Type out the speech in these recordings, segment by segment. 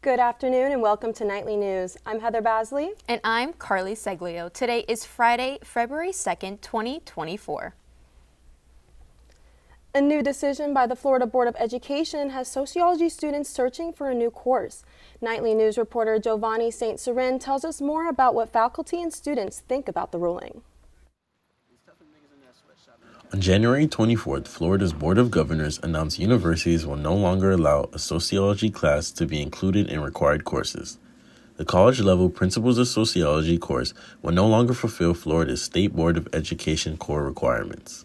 Good afternoon and welcome to Nightly News. I'm Heather Bazley. And I'm Carly Ceglio. Today is Friday, February 2nd, 2024. A new decision by the Florida Board of Education has sociology students searching for a new course. Nightly News reporter Giovanni St. Seren tells us more about what faculty and students think about the ruling. On January 24th, Florida's Board of Governors announced universities will no longer allow a sociology class to be included in required courses. The college-level Principles of Sociology course will no longer fulfill Florida's State Board of Education core requirements.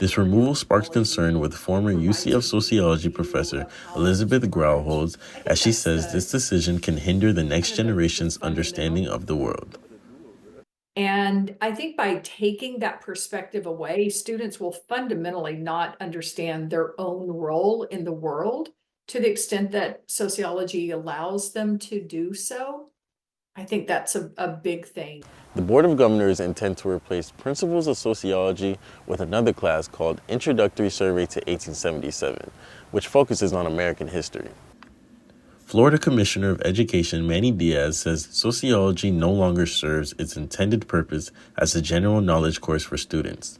This removal sparks concern with former UCF sociology professor Elizabeth Grauholds, as she says this decision can hinder the next generation's understanding of the world. And I think by taking that perspective away, students will fundamentally not understand their own role in the world to the extent that sociology allows them to do so. I think that's a big thing. The Board of Governors intend to replace Principles of Sociology with another class called Introductory Survey to 1877, which focuses on American history. Florida Commissioner of Education Manny Diaz says sociology no longer serves its intended purpose as a general knowledge course for students.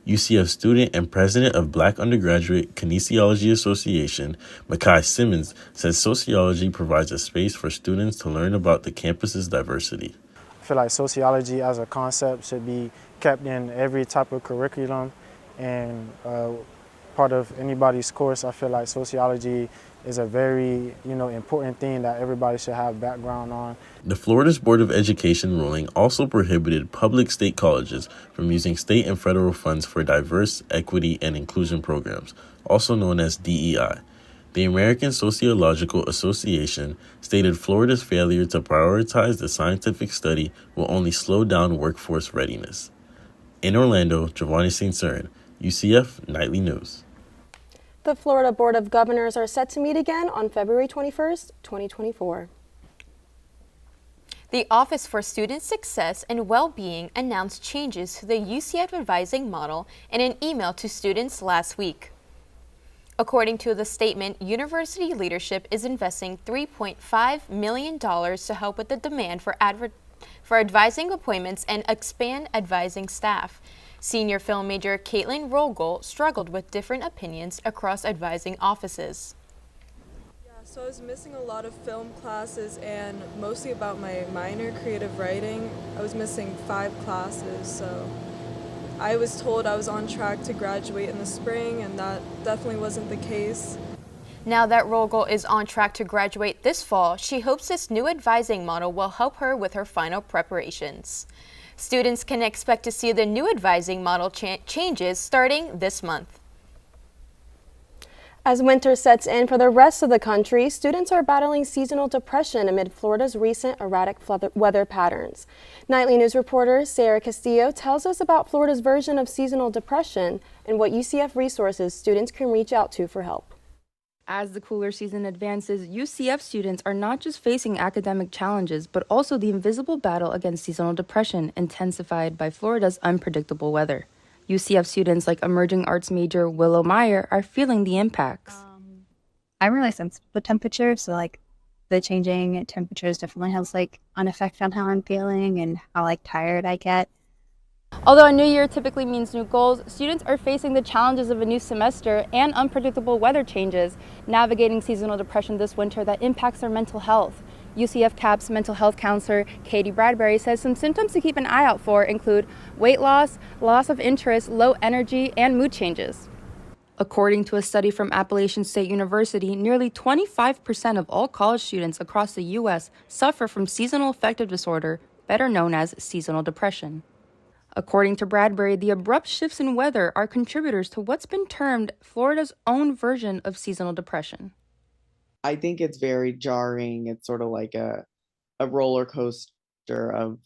UCF student and president of Black Undergraduate Kinesiology Association, Makai Simmons, says sociology provides a space for students to learn about the campus's diversity. I feel like sociology as a concept should be kept in every type of curriculum and part of anybody's course. I feel like sociology is a very, important thing that everybody should have background on. The Florida's Board of Education ruling also prohibited public state colleges from using state and federal funds for diverse, equity, and inclusion programs, also known as DEI. The American Sociological Association stated Florida's failure to prioritize the scientific study will only slow down workforce readiness. In Orlando, Giovanni St. Seren, UCF Nightly News. The Florida Board of Governors are set to meet again on February 21st, 2024. The Office for Student Success and Well-Being announced changes to the UCF advising model in an email to students last week. According to the statement, university leadership is investing $3.5 million to help with the demand for advising appointments and expand advising staff. Senior film major Caitlin Rogel struggled with different opinions across advising offices. Yeah, so I was missing a lot of film classes and mostly about my minor, creative writing. I was missing 5 classes, so I was told I was on track to graduate in the spring, and that definitely wasn't the case. Now that Rogel is on track to graduate this fall, she hopes this new advising model will help her with her final preparations. Students can expect to see the new advising model changes starting this month. As winter sets in for the rest of the country, students are battling seasonal depression amid Florida's recent erratic weather patterns. Nightly News reporter Sarah Castillo tells us about Florida's version of seasonal depression and what UCF resources students can reach out to for help. As the cooler season advances, UCF students are not just facing academic challenges, but also the invisible battle against seasonal depression intensified by Florida's unpredictable weather. UCF students like emerging arts major Willow Meyer are feeling the impacts. I'm really sensitive to temperature, so the changing temperatures definitely has an effect on how I'm feeling and how tired I get. Although a new year typically means new goals, students are facing the challenges of a new semester and unpredictable weather changes, navigating seasonal depression this winter that impacts their mental health. UCF CAP's mental health counselor, Katie Bradbury, says some symptoms to keep an eye out for include weight loss, loss of interest, low energy, and mood changes. According to a study from Appalachian State University, nearly 25% of all college students across the U.S. suffer from seasonal affective disorder, better known as seasonal depression. According to Bradbury, the abrupt shifts in weather are contributors to what's been termed Florida's own version of seasonal depression. I think it's very jarring. It's sort of like a roller coaster of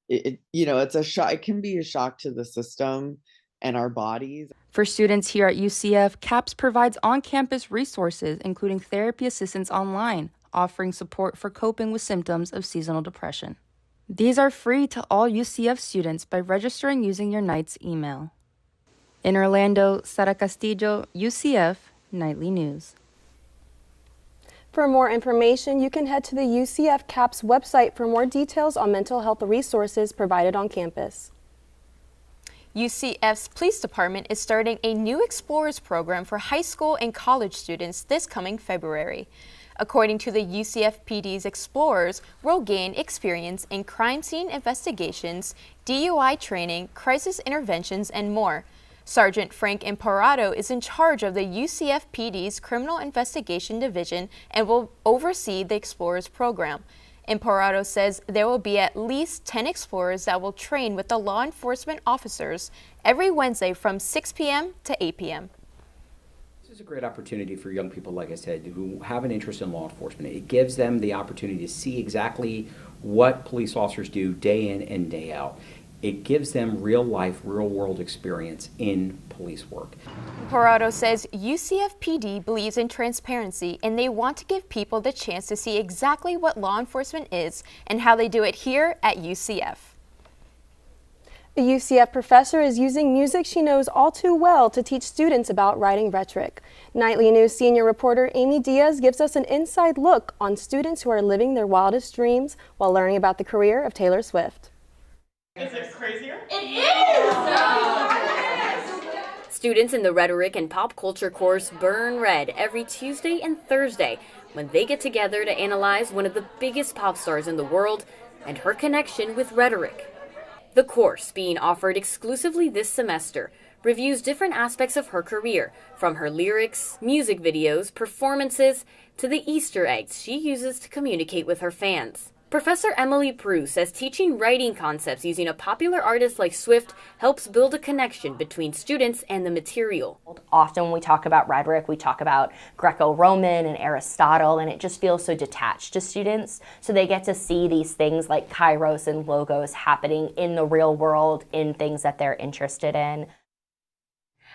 it's a shock. It can be a shock to the system and our bodies. For students here at UCF, CAPS provides on-campus resources, including therapy assistance online, offering support for coping with symptoms of seasonal depression. These are free to all UCF students by registering using your Knight's email. In Orlando, Sarah Castillo, UCF Nightly News. For more information, you can head to the UCF CAPS website for more details on mental health resources provided on campus. UCF's police department is starting a new Explorers program for high school and college students this coming February. According to the UCF PD's Explorers, will gain experience in crime scene investigations, DUI training, crisis interventions, and more. Sergeant Frank Imparato is in charge of the UCF PD's Criminal Investigation Division and will oversee the Explorers program. Imparato says there will be at least 10 explorers that will train with the law enforcement officers every Wednesday from 6 p.m. to 8 p.m. This is a great opportunity for young people, like I said, who have an interest in law enforcement. It gives them the opportunity to see exactly what police officers do day in and day out. It gives them real life, real world experience in police work. Imparato says UCF PD believes in transparency and they want to give people the chance to see exactly what law enforcement is and how they do it here at UCF. A UCF professor is using music she knows all too well to teach students about writing rhetoric. Nightly News senior reporter Amy Diaz gives us an inside look on students who are living their wildest dreams while learning about the career of Taylor Swift. Is it crazier? It is! Students in the Rhetoric and Pop Culture course burn red every Tuesday and Thursday when they get together to analyze one of the biggest pop stars in the world and her connection with rhetoric. The course, being offered exclusively this semester, reviews different aspects of her career, from her lyrics, music videos, performances, to the Easter eggs she uses to communicate with her fans. Professor Emily Prue says teaching writing concepts using a popular artist like Swift helps build a connection between students and the material. Often when we talk about rhetoric, we talk about Greco-Roman and Aristotle, and it just feels so detached to students. So they get to see these things like kairos and logos happening in the real world, in things that they're interested in.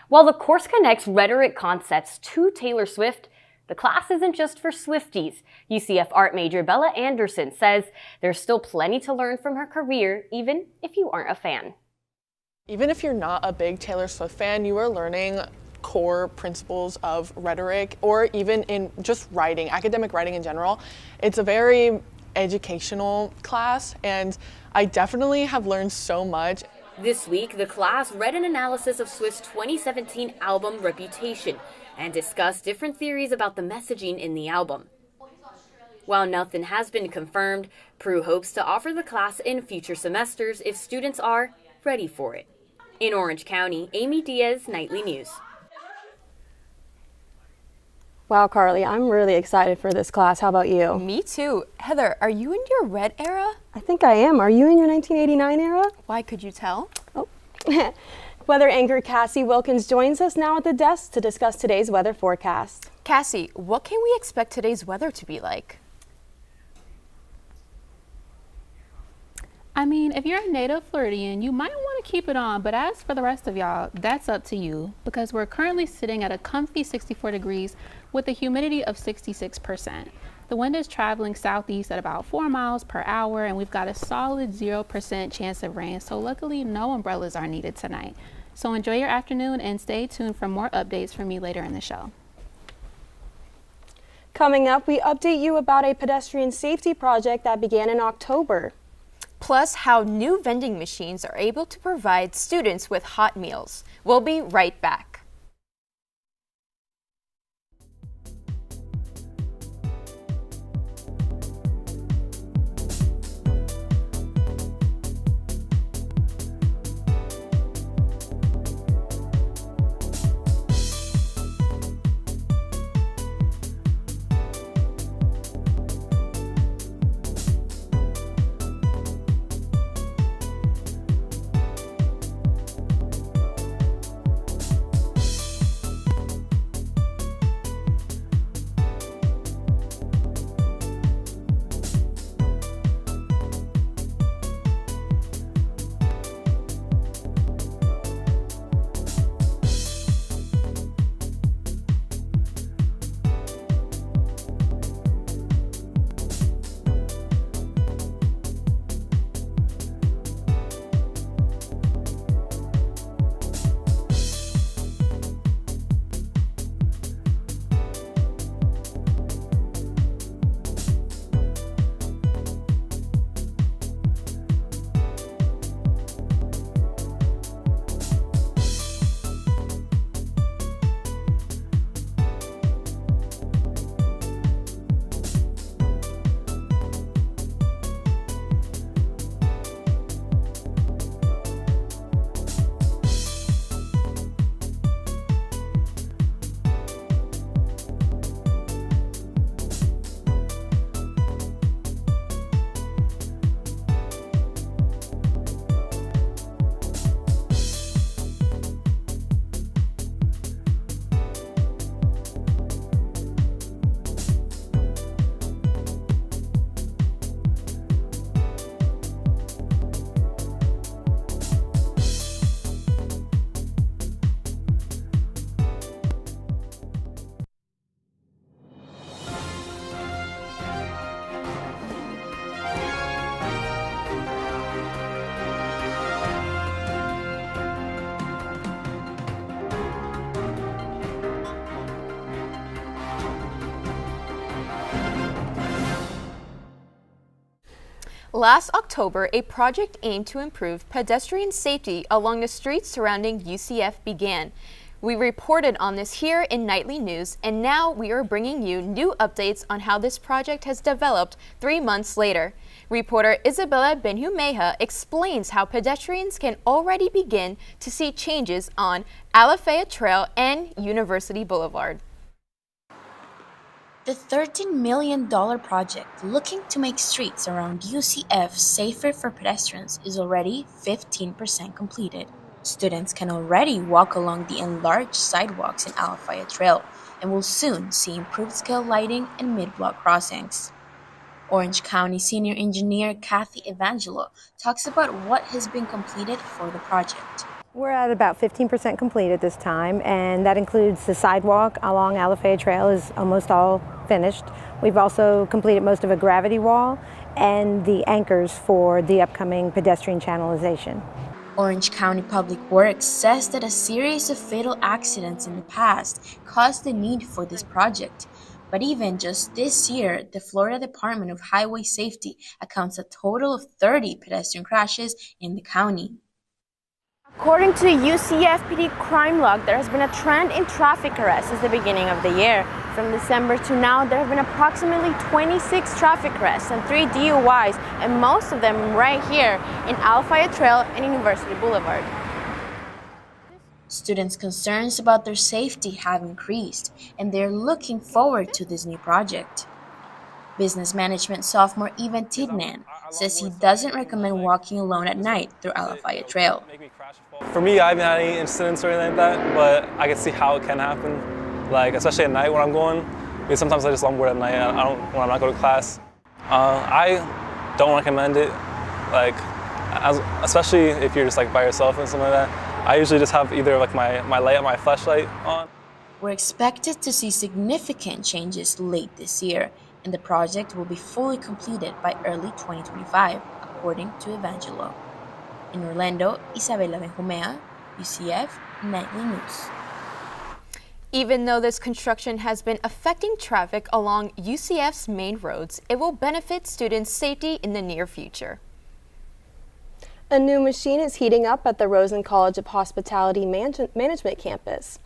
While the course connects rhetoric concepts to Taylor Swift, the class isn't just for Swifties. UCF art major Bella Anderson says there's still plenty to learn from her career, even if you aren't a fan. Even if you're not a big Taylor Swift fan, you are learning core principles of rhetoric, or even in just writing, academic writing in general. It's a very educational class, and I definitely have learned so much. This week, the class read an analysis of Swift's 2017 album Reputation and discussed different theories about the messaging in the album. While nothing has been confirmed, Prue hopes to offer the class in future semesters if students are ready for it. In Orange County, Amy Diaz, Nightly News. Wow, Carly, I'm really excited for this class. How about you? Me too. Heather, are you in your red era? I think I am. Are you in your 1989 era? Why, could you tell? Oh. Weather anchor Cassie Wilkins joins us now at the desk to discuss today's weather forecast. Cassie, what can we expect today's weather to be like? I mean, if you're a native Floridian, you might want to keep it on, but as for the rest of y'all, that's up to you, because we're currently sitting at a comfy 64 degrees with a humidity of 66%. The wind is traveling southeast at about 4 miles per hour, and we've got a solid 0% chance of rain, so luckily no umbrellas are needed tonight. So enjoy your afternoon and stay tuned for more updates from me later in the show. Coming up, we update you about a pedestrian safety project that began in October. Plus, how new vending machines are able to provide students with hot meals. We'll be right back. Last October, a project aimed to improve pedestrian safety along the streets surrounding UCF began. We reported on this here in Nightly News, and now we are bringing you new updates on how this project has developed 3 months later. Reporter Isabella Benjumea explains how pedestrians can already begin to see changes on AlNaamani Trail and University Boulevard. The $13 million project looking to make streets around UCF safer for pedestrians is already 15% completed. Students can already walk along the enlarged sidewalks in AlNaamani Trail and will soon see improved scale lighting and mid-block crossings. Orange County Senior Engineer Kathy Evangelo talks about what has been completed for the project. We're at about 15% complete at this time, and that includes the sidewalk along AlNaamani Trail is almost all finished. We've also completed most of a gravity wall and the anchors for the upcoming pedestrian channelization. Orange County Public Works says that a series of fatal accidents in the past caused the need for this project. But even just this year, the Florida Department of Highway Safety accounts a total of 30 pedestrian crashes in the county. According to UCF PD crime log, there has been a trend in traffic arrests since the beginning of the year. From December to now, there have been approximately 26 traffic arrests and 3 DUIs, and most of them right here in AlNaamani Trail and University Boulevard. Students' concerns about their safety have increased, and they're looking forward to this new project. Business management sophomore Ivan Tidnan says he doesn't recommend walking alone at night through AlNaamani Trail. For me, I haven't had any incidents or anything like that, but I can see how it can happen. Like, especially at night when I'm going, because sometimes I just longboard at night when I'm not going to class. I don't recommend it, like, especially if you're just like by yourself and something like that. I usually just have either like my light, my flashlight on. We're expected to see significant changes late this year, and the project will be fully completed by early 2025, according to Evangelo. In Orlando, Isabella Benjumea, UCF Nightly News. Even though this construction has been affecting traffic along UCF's main roads, it will benefit students' safety in the near future. A new machine is heating up at the Rosen College of Hospitality Management campus.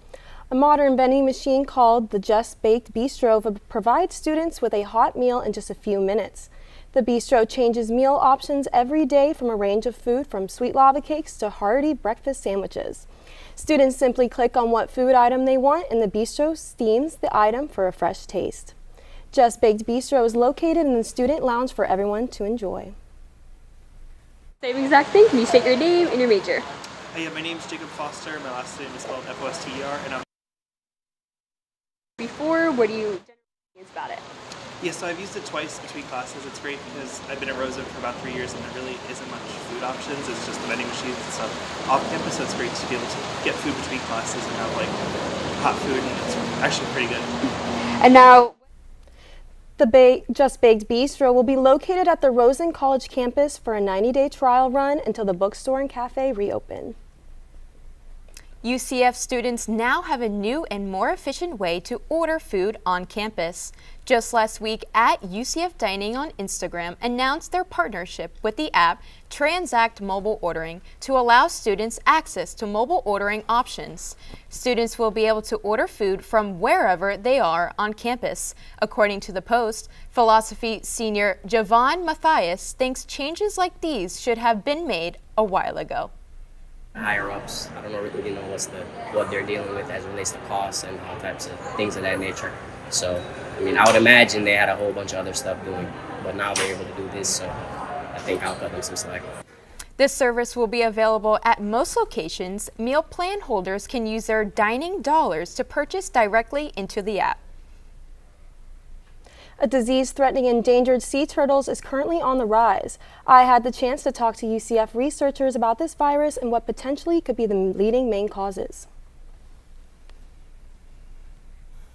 A modern vending machine called the Just Baked Bistro provides students with a hot meal in just a few minutes. The bistro changes meal options every day from a range of food from sweet lava cakes to hearty breakfast sandwiches. Students simply click on what food item they want and the bistro steams the item for a fresh taste. Just Baked Bistro is located in the student lounge for everyone to enjoy. Same exact thing. Can you state your name and your major? Yeah, my name is Jacob Foster. My last name is spelled F-O-S-T-E-R, and I'm before. What do you think about it? Yeah, so I've used it twice between classes. It's great because I've been at Rosen for about 3 years and there really isn't much food options. It's just the vending machines and stuff off campus, so it's great to be able to get food between classes and have like hot food, and it's actually pretty good. And now, the Just Baked Bistro will be located at the Rosen College campus for a 90-day trial run until the bookstore and cafe reopen. UCF students now have a new and more efficient way to order food on campus. Just last week, at UCF Dining on Instagram announced their partnership with the app Transact Mobile Ordering to allow students access to mobile ordering options. Students will be able to order food from wherever they are on campus. According to the Post, philosophy senior Javon Matthias thinks changes like these should have been made a while ago. Higher ups, I don't really know what they're dealing with as it relates to costs and all types of things of that nature. So, I mean, I would imagine they had a whole bunch of other stuff doing, but now they're able to do this, so I think I'll cut them some slack. This service will be available at most locations. Meal plan holders can use their dining dollars to purchase directly into the app. A disease threatening endangered sea turtles is currently on the rise. I had the chance to talk to UCF researchers about this virus and what potentially could be the leading main causes.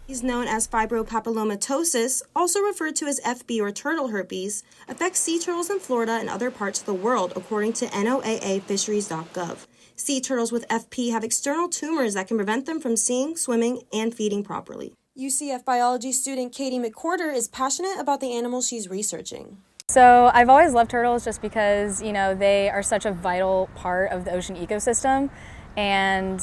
Is known as fibropapillomatosis, also referred to as FB or turtle herpes, affects sea turtles in Florida and other parts of the world, according to NOAAfisheries.gov. Sea turtles with FP have external tumors that can prevent them from seeing, swimming, and feeding properly. UCF biology student Katie McQuarter is passionate about the animals she's researching. So I've always loved turtles just because, you know, they are such a vital part of the ocean ecosystem, and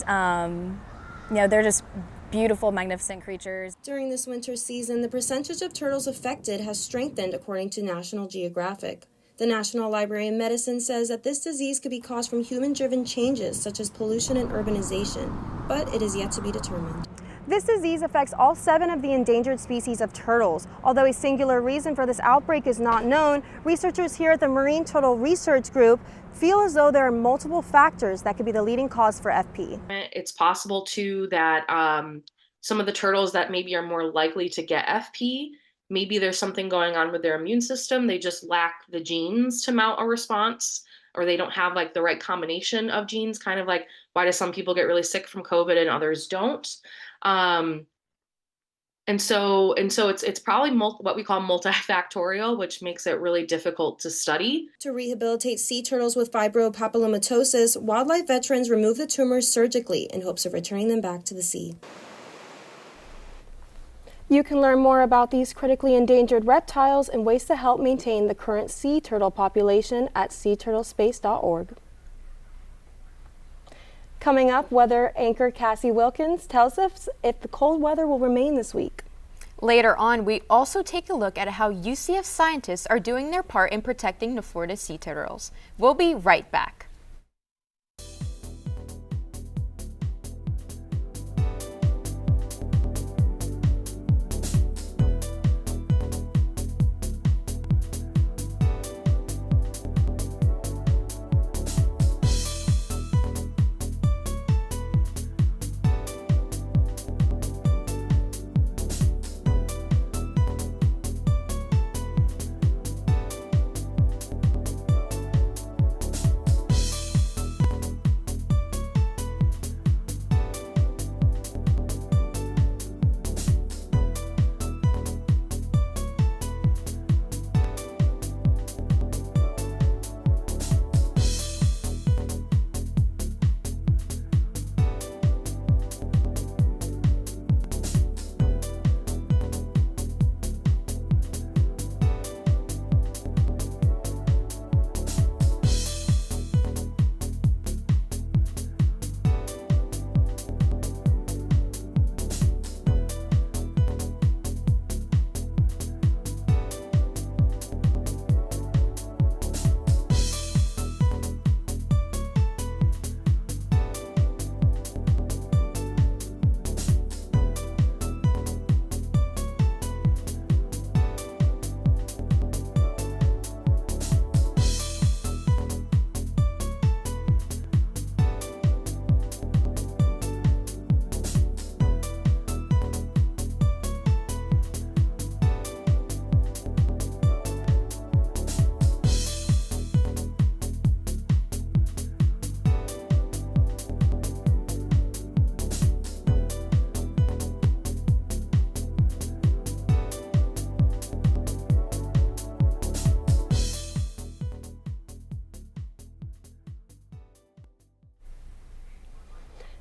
you know, they're just beautiful, magnificent creatures. During this winter season, the percentage of turtles affected has strengthened according to National Geographic. The National Library of Medicine says that this disease could be caused from human-driven changes such as pollution and urbanization, but it is yet to be determined. This disease affects all 7 of the endangered species of turtles. Although a singular reason for this outbreak is not known, researchers here at the Marine Turtle Research Group feel as though there are multiple factors that could be the leading cause for FP. It's possible too that some of the turtles that maybe are more likely to get FP, maybe there's something going on with their immune system. They just lack the genes to mount a response, or they don't have like the right combination of genes, kind of like why do some people get really sick from COVID and others don't? And so it's probably what we call multifactorial, which makes it really difficult to study. To rehabilitate sea turtles with fibropapillomatosis, wildlife veterans remove the tumors surgically in hopes of returning them back to the sea. You can learn more about these critically endangered reptiles and ways to help maintain the current sea turtle population at seaturtlespace.org. Coming up, weather anchor Cassie Wilkins tells us if the cold weather will remain this week. Later on, we also take a look at how UCF scientists are doing their part in protecting the Florida sea turtles. We'll be right back.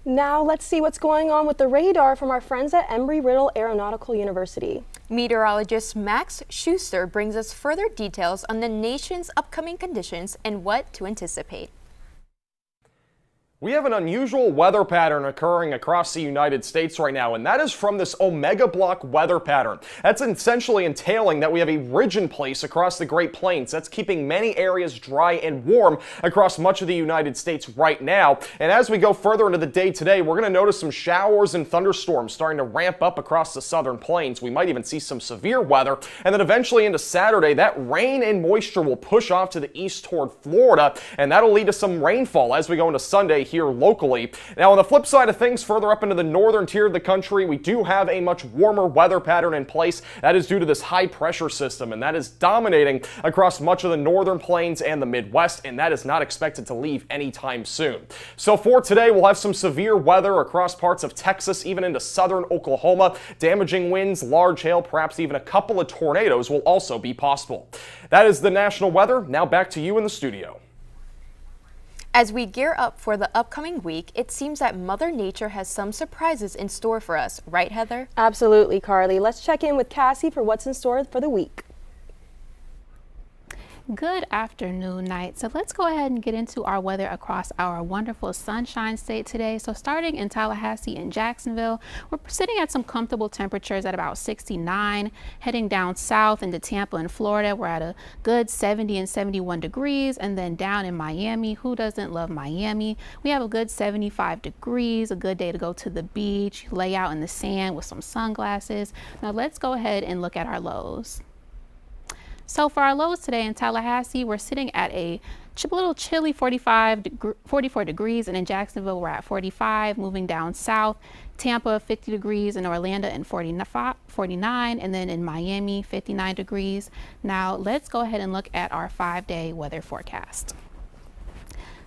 Now let's see what's going on with the radar from our friends at Embry-Riddle Aeronautical University. Meteorologist Max Schuster brings us further details on the nation's upcoming conditions and what to anticipate. We have an unusual weather pattern occurring across the United States right now, and that is from this omega block weather pattern. That's essentially entailing that we have a ridge in place across the Great Plains. That's keeping many areas dry and warm across much of the United States right now. And as we go further into the day today, we're going to notice some showers and thunderstorms starting to ramp up across the southern plains. We might even see some severe weather. And then eventually into Saturday, that rain and moisture will push off to the east toward Florida, and that'll lead to some rainfall as we go into Sunday here locally. Now, on the flip side of things, further up into the northern tier of the country, we do have a much warmer weather pattern in place. That is due to this high pressure system, and that is dominating across much of the northern plains and the Midwest, and that is not expected to leave anytime soon. So for today, we'll have some severe weather across parts of Texas, even into southern Oklahoma. Damaging winds, large hail, perhaps even a couple of tornadoes will also be possible. That is the national weather. Now back to you in the studio. As we gear up for the upcoming week, it seems that Mother Nature has some surprises in store for us, right, Heather? Absolutely, Carly. Let's check in with Cassie for what's in store for the week. Good afternoon, night. So let's go ahead and get into our weather across our wonderful sunshine state today. So starting in Tallahassee and Jacksonville, we're sitting at some comfortable temperatures at about 69. Heading down south into Tampa and Florida, we're at a good 70 and 71 degrees. And then down in Miami, who doesn't love Miami? We have a good 75 degrees, a good day to go to the beach, lay out in the sand with some sunglasses. Now let's go ahead and look at our lows. So for our lows today in Tallahassee, we're sitting at a little chilly 44 degrees, and in Jacksonville we're at 45. Moving down south, Tampa 50 degrees, in Orlando and 49, and then in Miami 59 degrees. Now let's go ahead and look at our 5-day weather forecast.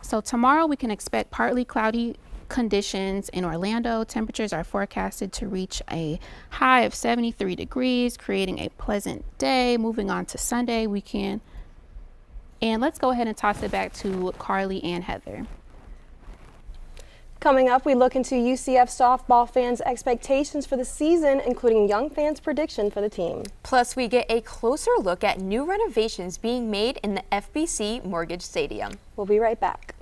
So tomorrow we can expect partly cloudy conditions in Orlando. Temperatures are forecasted to reach a high of 73 degrees, creating a pleasant day. Moving on to Sunday, and let's go ahead and toss it back to Carly and Heather. Coming up, we look into UCF softball fans' expectations for the season, including young fans' prediction for the team. Plus, we get a closer look at new renovations being made in the FBC Mortgage Stadium. We'll be right back.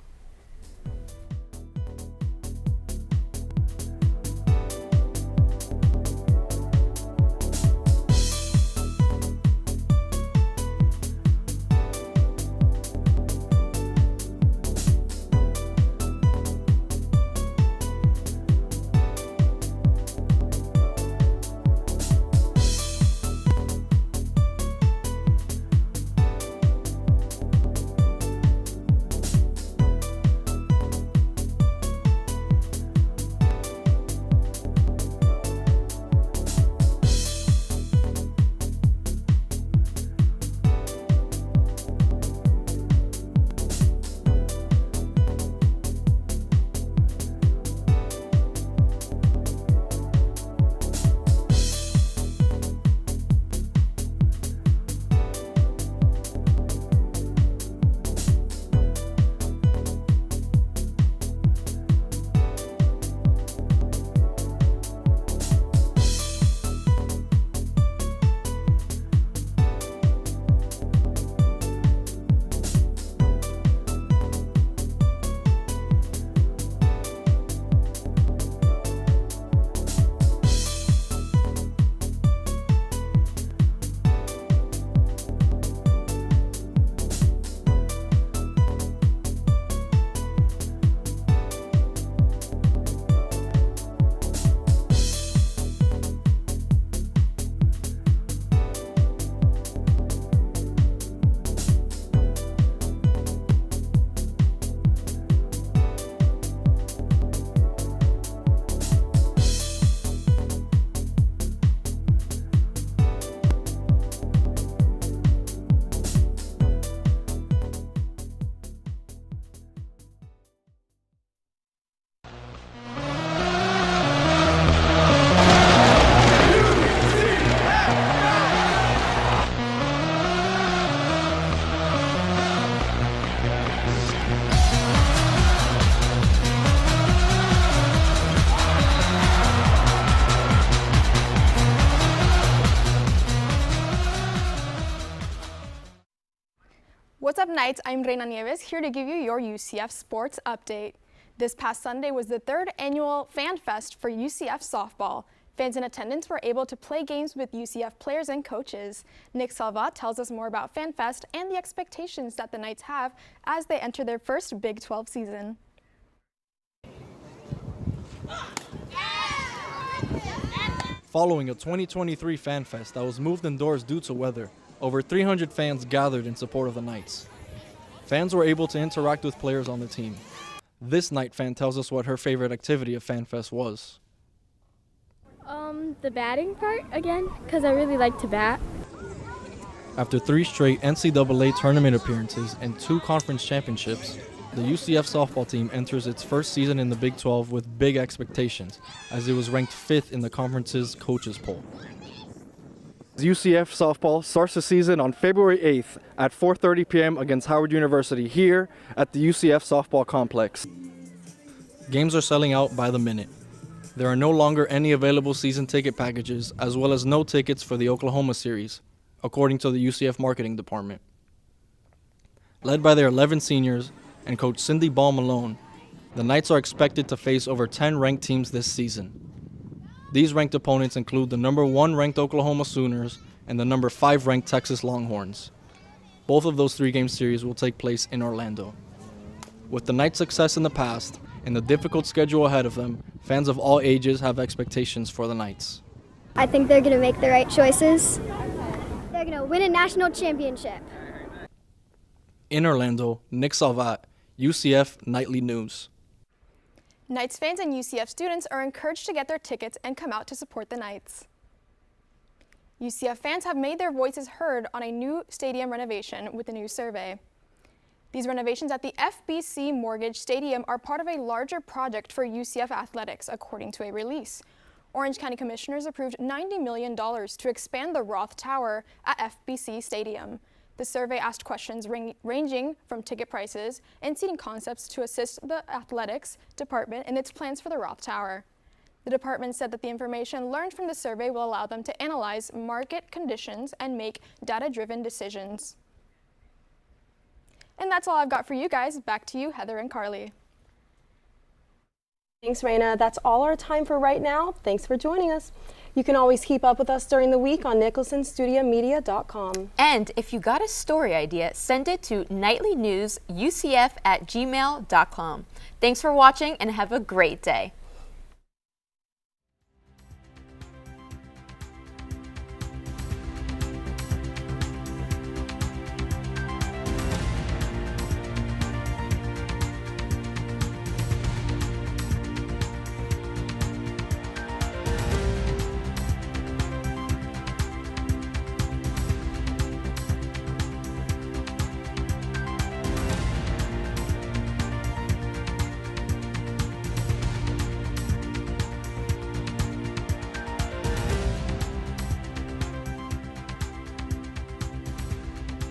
What's up, Knights? I'm Reina Nieves, here to give you your UCF sports update. This past Sunday was the 3rd annual Fan Fest for UCF softball. Fans in attendance were able to play games with UCF players and coaches. Nick Salvat tells us more about Fan Fest and the expectations that the Knights have as they enter their first Big 12 season. Following a 2023 Fan Fest that was moved indoors due to weather, over 300 fans gathered in support of the Knights. Fans were able to interact with players on the team. This Knight fan tells us what her favorite activity of Fan Fest was. The batting part again, because I really like to bat. After 3 straight NCAA tournament appearances and 2 conference championships, the UCF softball team enters its first season in the Big 12 with big expectations, as it was ranked 5th in the conference's coaches poll. UCF softball starts the season on February 8th at 4:30 p.m. against Howard University here at the UCF softball complex. Games are selling out by the minute. There are no longer any available season ticket packages, as well as no tickets for the Oklahoma series, according to the UCF marketing department. Led by their 11 seniors and coach Cindy Ball Malone, the Knights are expected to face over 10 ranked teams this season. These ranked opponents include the number 1 ranked Oklahoma Sooners and the number 5 ranked Texas Longhorns. Both of those 3-game series will take place in Orlando. With the Knights' success in the past and the difficult schedule ahead of them, fans of all ages have expectations for the Knights. I think they're going to make the right choices. They're going to win a national championship. In Orlando, Nick Salvat, UCF Knightly News. Knights fans and UCF students are encouraged to get their tickets and come out to support the Knights. UCF fans have made their voices heard on a new stadium renovation with a new survey. These renovations at the FBC Mortgage Stadium are part of a larger project for UCF athletics, according to a release. Orange County Commissioners approved $90 million to expand the Roth Tower at FBC Stadium. The survey asked questions ranging from ticket prices and seating concepts to assist the athletics department in its plans for the Roth Tower. The department said that the information learned from the survey will allow them to analyze market conditions and make data-driven decisions. And that's all I've got for you guys. Back to you, Heather and Carly. Thanks, Reina. That's all our time for right now. Thanks for joining us. You can always keep up with us during the week on nicholsonstudiomedia.com. And if you got a story idea, send it to nightlynewsucf@gmail.com. Thanks for watching and have a great day.